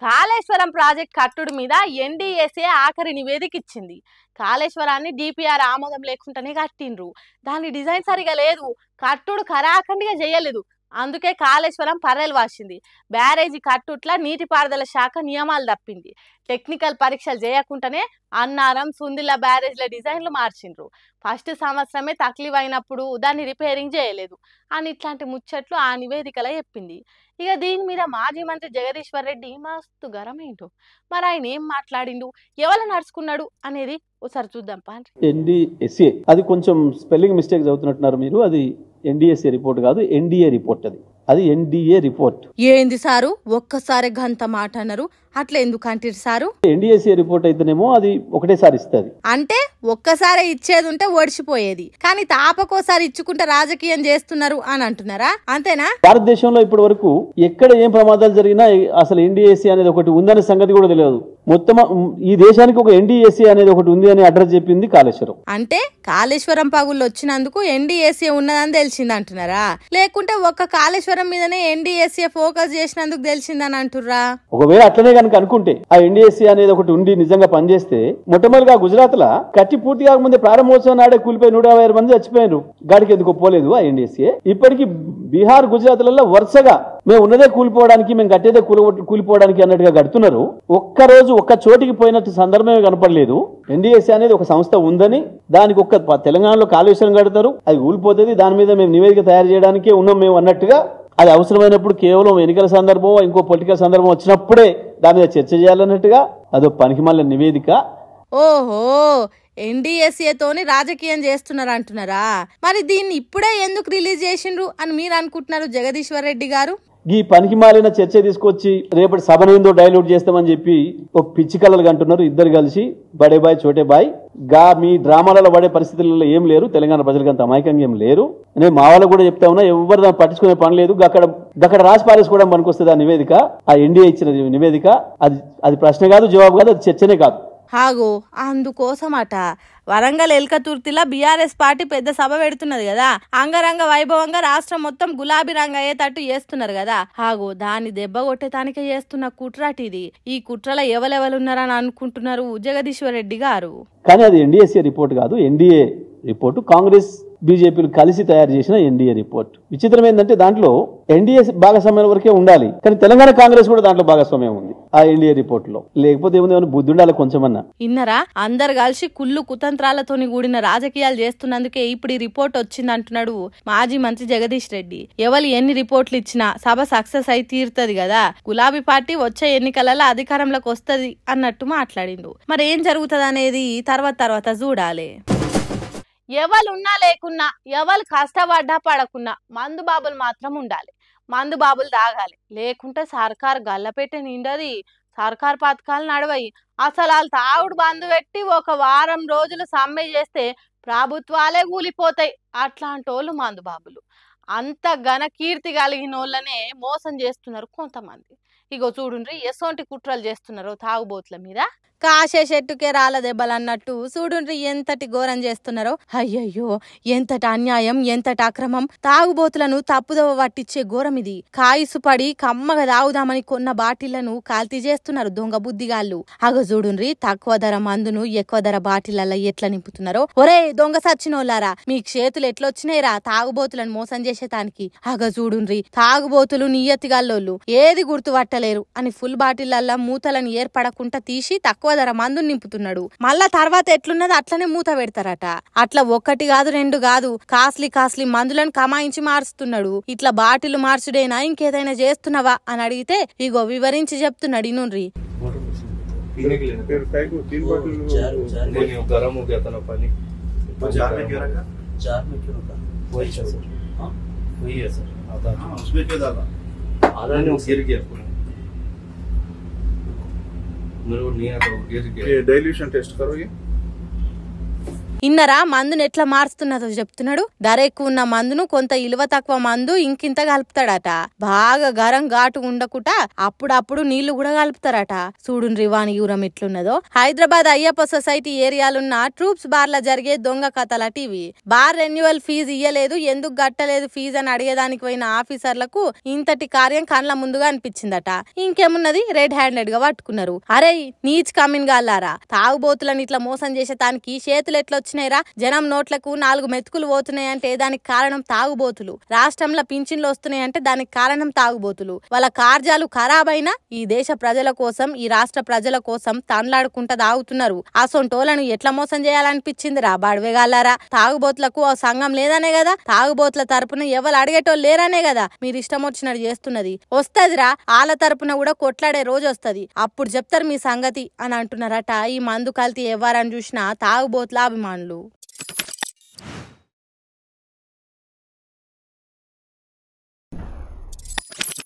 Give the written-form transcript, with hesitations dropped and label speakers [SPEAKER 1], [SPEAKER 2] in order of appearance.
[SPEAKER 1] Kaleshwaram project కట్టుడు మీద NDAC ఆఖరి నివేదిక ఇచ్చింది. కాళేశ్వరాన్ని డిపిఆర్ ఆమోదం లేకుండానే కట్టిండ్రు. దాని డిజైన్ సరిగా లేదు, కట్టుడు ఖరాఖండిగా చేయలేదు. అందుకే కాళేశ్వరం పర్రెలు వాసింది. బ్యారేజీ కట్టుట్ల నీటిపారుదల శాఖ నియమాలు తప్పింది. టెక్నికల్ పరీక్షలు చేయకుండానే అన్నారం సుందిల్ల బ్యారేజ్ల డిజైన్లు మార్చిండ్రు. ఫస్ట్ సంవత్సరమే తక్లీఫ్ అయినప్పుడు దాన్ని రిపేరింగ్ చేయలేదు అని ఇట్లాంటి ముచ్చట్లు ఆ నివేదికలో చెప్పింది. ఇక దీని మీద మాజీ మంత్రి జగదీశ్వర్ రెడ్డి మస్తు గరం ఏంటో, మరి ఆయన ఏం మాట్లాడిండు, ఎవరు నడుచుకున్నాడు అనేది ఒకసారి చూద్దాం.
[SPEAKER 2] ఎన్డీఎస్ఏ అది కొంచెం స్పెల్లింగ్ మిస్టేక్ చదువుతున్నట్టున్నారు మీరు. అది ఎన్డీఎస్ఏ రిపోర్ట్ కాదు, ఎన్డీఏ రిపోర్ట్. అది ఎన్డీఏ రిపోర్ట్.
[SPEAKER 1] ఏంది సారు ఒక్కసారి గంత మాట అన్నారు, అట్లా ఎందుకు అంటారు సారు?
[SPEAKER 2] ఎన్డీఎస్ఏ రిపోర్ట్ అయితేనేమో అది ఒకటేసారి ఇస్తుంది.
[SPEAKER 1] అంటే ఒక్కసారి ఇచ్చేది ఉంటే ఓడిచిపోయేది, కానీ తాపకోసారి ఇచ్చుకుంటే రాజకీయం చేస్తున్నారు అని అంటున్నారా? అంతేనా?
[SPEAKER 2] భారతదేశంలో ఇప్పటి వరకు ఎక్కడ ఏం ప్రమాదాలు జరిగినా అసలు ఎన్డీఎస్ఏ అనేది ఒకటి ఉందనే సంగతి కూడా తెలియదు. మొత్తం ఈ దేశానికి ఒక ఎన్డీఎస్ఏ అనేది ఒకటి ఉంది అని అడ్రస్ చెప్పింది కాళేశ్వరం.
[SPEAKER 1] అంటే కాళేశ్వరం పగుళ్ళు వచ్చినందుకు ఎన్డీఎస్ఏ ఉన్నదని తెలిసింది అంటున్నారా? లేకుంటే ఒక్క కాళేశ్వరం మీదనే ఎన్డీఎస్ఏ ఫోకస్ చేసినందుకు తెలిసిందని అంటుర్రా?
[SPEAKER 2] ఒకవేళ అట్లనే కనుక అనుకుంటే ఆ ఎన్డీఎస్ఏ అనేది ఒకటి ఉండి నిజంగా పనిచేస్తే మొట్టమొదటిగా గుజరాత్ లా కట్టి పూర్తి కాకముందే ప్రారంభోత్సవం నాడే కూలిపోయి 150 మంది చచ్చిపోయారు. గాడికి ఎందుకు ఒప్పుకోలేదు ఆ ఎన్డీఎస్ఏ? ఇప్పటికీ బీహార్ గుజరాత్ లలో వరుసగా మేము ఉన్నదే కూలిపోవడానికి, మేము కట్టేదే కూలిపోవడానికి అన్నట్టుగా కడుతున్నారు. ఒక్కరోజు ఒక్క చోటికి పోయినట్టు సందర్భమే కనపడలేదు. ఎన్డీఎస్ఏ అనేది ఒక సంస్థ ఉందని, దానికి ఒక్క తెలంగాణలో కాళేశ్వరం కడతారు, అది కూలిపోతుంది, దాని మీద మేము నివేదిక తయారు చేయడానికే ఉన్నాం మేము అన్నట్టుగా, అది అవసరమైనప్పుడు కేవలం ఎన్నికల సందర్భం ఇంకో పొలిటికల్ సందర్భం వచ్చినప్పుడే దాని మీద చర్చ చేయాలన్నట్టుగా అదో పనికిమాలిన నివేదిక.
[SPEAKER 1] ఓహో, ఎన్డీఎస్ఏతోని రాజకీయం చేస్తున్నారు అంటున్నారా? మరి దీన్ని ఇప్పుడే ఎందుకు రిలీజ్ చేసిండ్రు అని మీరు అనుకుంటున్నారు జగదీశ్వర్ రెడ్డి గారు?
[SPEAKER 2] ఈ పనికి మాలిన చర్చ తీసుకొచ్చి రేపటి సభనేందో డైల్యూట్ చేస్తామని చెప్పి ఒక పిచ్చి కళలు అంటున్నారు ఇద్దరు కలిసి. బడే బాయ్ చోటే బాయ్ గా మీ డ్రామాలలో పడే పరిస్థితులలో ఏం లేరు. తెలంగాణ ప్రజలకు అంత అమాయకంగా ఏం లేరు. నేను మా వాళ్ళకు కూడా చెప్తా ఉన్నా, ఎవరు దాన్ని పట్టించుకునే పని లేదు. అక్కడ రాసి పారేసుకోవడం పనికొస్తుంది ఆ నివేదిక, ఆ ఎన్డీఏ ఇచ్చిన నివేదిక. అది ప్రశ్న కాదు, జవాబు కాదు, అది చర్చనే కాదు.
[SPEAKER 1] హాగో అందుకోసమట వరంగల్ ఎల్కతుర్తిలా బీఆర్ఎస్ పార్టీ పెద్ద సభ పెడుతున్నది కదా, అంగరంగ వైభవంగా రాష్ట్రం మొత్తం గులాబీ రంగు అయ్యేటట్టు చేస్తున్నారు కదా. హాగో దాన్ని దెబ్బ కొట్టేదానికే చేస్తున్న కుట్రాటిది. ఈ కుట్రలో ఎవరెవరున్నారని అనుకుంటున్నారు జగదీశ్వర్ రెడ్డి గారు?
[SPEAKER 2] కానీ అది ఎన్డీఎస్ఏ రిపోర్ట్ కాదు, ఎన్డీఏ రిపోర్టు. కాంగ్రెస్ బీజేపీలు కలిసి తయారు చేసిన ఎన్డీఏ రిపోర్ట్. విచిత్రం ఏంటంటే దాంట్లో ఎన్డీఏ భాగస్వామ్యం వరకే ఉండాలి, కానీ తెలంగాణ కాంగ్రెస్ కూడా దాంట్లో భాగస్వామ్యం ఉంది ఆ ఎన్డీఏ రిపోర్ట్ లో. లేకపోతే ఏముంది, బుద్ధి ఉండాలి కొంచెమన్నా.
[SPEAKER 1] ఇన్నరా అందరు కలిసి కుళ్ళు కుతంత్రాలతోని కూడిన రాజకీయాలు చేస్తున్నందుకే ఇప్పుడు ఈ రిపోర్ట్ వచ్చింది అంటున్నాడు మాజీ మంత్రి జగదీష్ రెడ్డి. ఎవరు ఎన్ని రిపోర్ట్లు ఇచ్చినా సభ సక్సెస్ అయి తీరుతుంది కదా, గులాబీ పార్టీ వచ్చే ఎన్నికలలో అధికారంలోకి వస్తుంది అన్నట్టు మాట్లాడిండు. మరి ఏం జరుగుతుంది అనేది తర్వాత చూడాలి. ఎవరున్నా లేకున్నా, ఎవరు కష్టపడ్డా పడకున్నా మందు బాబులు మాత్రం ఉండాలి. మందు బాబులు తాగాలి, లేకుంటే సర్కారు గల్లపెట్టే నిండది, సర్కారు పథకాలు నడవయి. అసలు వాళ్ళు తాగుడు బంధు పెట్టి ఒక వారం రోజులు సమ్మె చేస్తే ప్రభుత్వాలే కూలిపోతాయి. అట్లాంటి వాళ్ళు మందు బాబులు. అంత ఘన కీర్తి కలిగిన వాళ్ళనే మోసం చేస్తున్నారు కొంతమంది. ఇగో చూడుండ్రి ఎసోంటి కుట్రలు చేస్తున్నారు తాగుబోతుల మీద. కాశే చెట్టుకే రాళ్ళ దెబ్బలు అన్నట్టు చూడుండ్రి ఎంతటి ఘోరం చేస్తున్నారో. అయ్యయ్యో, ఎంతటి అన్యాయం, ఎంతటి అక్రమం. తాగుబోతులను తప్పుదవ పట్టించే ఘోరం ఇది. కాయిసు పడి కమ్మగా తాగుదామని కొన్న బాటిళ్లను కాల్తీ చేస్తున్నారు దొంగ బుద్ధిగాళ్ళు. అగ చూడుండ్రి తక్కువ ధర మందును ఎక్కువ ధర బాటిళ్లలో ఎట్లా నింపుతున్నారో. ఒరే దొంగ సచ్చినోళ్ళారా, మీ చేతులు ఎట్లొచ్చినాయిరా తాగుబోతులను మోసం చేసేటానికి. అగ చూడుండ్రి తాగుబోతులు నియతిగాళ్ళోళ్ళు ఏది గుర్తుపట్టలేరు అని ఫుల్ బాటిళ్లలో మూతలను ఏర్పడకుండా తీసి తక్కువ ధర మందు నింపుతున్నాడు. మళ్ళా తర్వాత ఎట్లున్నది అట్లనే మూత పెడతారట. అట్లా ఒక్కటి కాదు రెండు కాదు, కాస్ట్లీ మందులను కమాయించి మారుస్తున్నాడు. ఇట్లా బాటిల్ మార్చుడేనా ఇంకేదైనా చేస్తున్నావా అని అడిగితే ఇగో వివరించి చెప్తున్నాడు. ఇనుండ్రి.
[SPEAKER 3] ये डाइल्यूशन टेस्ट करो ये
[SPEAKER 1] ఇన్నరా మందును ఎట్లా మారుస్తున్నదో చెప్తున్నాడు. ధర ఎక్కువ ఉన్న మందును కొంత ఇలువ తక్కువ మందు ఇంకింత కలుపుతాడట. బాగా గరం ఘాటు ఉండకుండా అప్పుడప్పుడు నీళ్లు కూడా కలుపుతారట. చూడుండ్రి వాని ఊరం ఎట్లున్నదో. హైదరాబాద్ అయ్యప్ప సొసైటీ ఏరియాలున్న ట్రూప్స్ బార్ల జరిగే దొంగ కథల టీవీ. బార్ రెన్యువల్ ఫీజు ఇయ్యలేదు, ఎందుకు గట్టలేదు ఫీజు అని అడిగేదానికి పోయిన ఆఫీసర్లకు ఇంతటి కార్యం కండ్ల ముందుగా అనిపించిందట. ఇంకేమున్నది, రెడ్ హ్యాండెడ్ గా పట్టుకున్నారు. అరే నీచ్ కమిన్ గాలారా, తాగుబోతులను ఇట్లా మోసం చేసేదానికి చేతులు ఎట్లొచ్చినాయిరా? జనం నోట్లకు 4 మెతుకులు పోతున్నాయంటే దానికి కారణం తాగుబోతులు. రాష్ట్రంలో పింఛన్లు వస్తున్నాయంటే దానికి కారణం తాగుబోతులు. వాళ్ళ కార్యాలు ఖరాబైనా ఈ దేశ ప్రజల కోసం, ఈ రాష్ట్ర ప్రజల కోసం తాన్లాడుకుంటా తాగుతున్నారు. ఆ సొంటోలను ఎట్లా మోసం చేయాలనిపించిందిరా బాడవేగాలారా? తాగుబోతులకు ఓ సంఘం లేదనే కదా, తాగుబోతుల తరపున ఎవరు అడిగేటోళ్ళు లేరనే కదా మీరు ఇష్టం వచ్చినట్టు చేస్తున్నది. వస్తదిరా, వాళ్ళ తరపున కూడా కొట్లాడే రోజు వస్తది, అప్పుడు చెప్తారు మీ సంగతి అని అంటున్నారట ఈ మందు కల్తీ ఎవ్వరని చూసినా తాగుబోతుల అభిమానులు.